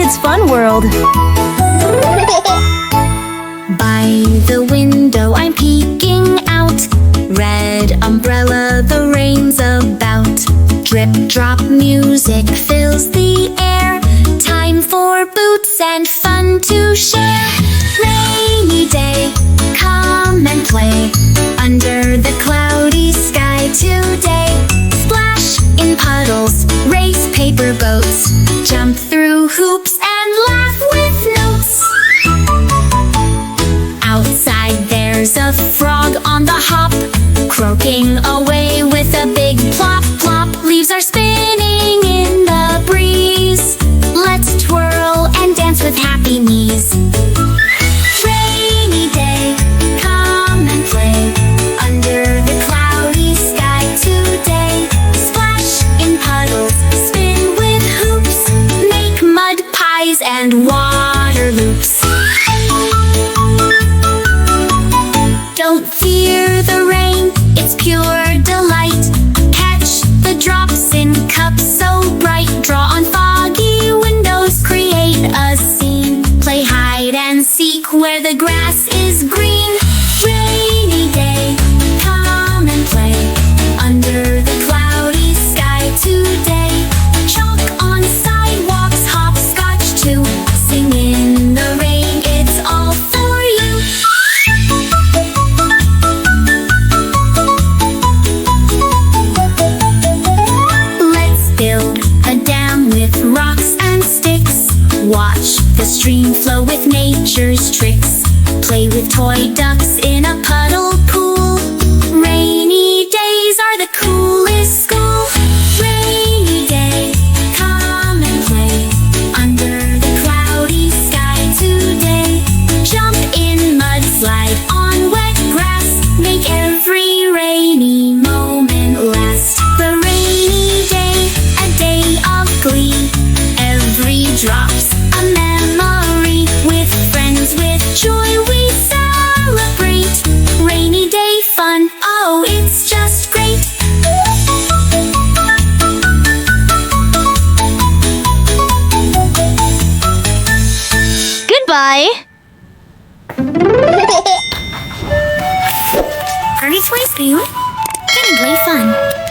Kids Fun World. By the window I'm peeking out. Red umbrella, the rain's about. Drip drop music fills the air. Time for boots and fun to share. Rainy day, come and play under the cloudy sky today. Splash in puddles, race paper boats, jump through hoops and laugh with notes. Outside there's a frog on the hop, croaking away with a big plop plop. Leaves are spinning in the breeze. Let's twirl and dance with happy knees. Rainy day, come and play under the cloudy sky today. Splash in puddles, spin with hoops, make mud pies and water loops. Don't fear the rain, it's pure delight. Catch the drops in cups so bright. Draw on foggy windows, create a scene. Play hide and seek where the grass is green. Rainy day, come and play under the cloudy sky today. Chalk on sidewalks, hopscotch too. Sing in the rain, it's all for you. Let's build a dam with rocks and sticks. Watch the stream flow with nature's tricks. Play with toy ducks in a puddle pool. Rainy days are the coolest school. Rainy day, come and play under the cloudy sky today. Jump in mud, slide on wet grass. Make every rainy moment last. The rainy day, a day of glee. Every drop's a memory. With friends, with joy we celebrate. Rainy day fun, oh it's just great. Goodbye. Hurry to ice cream. Gonna play fun.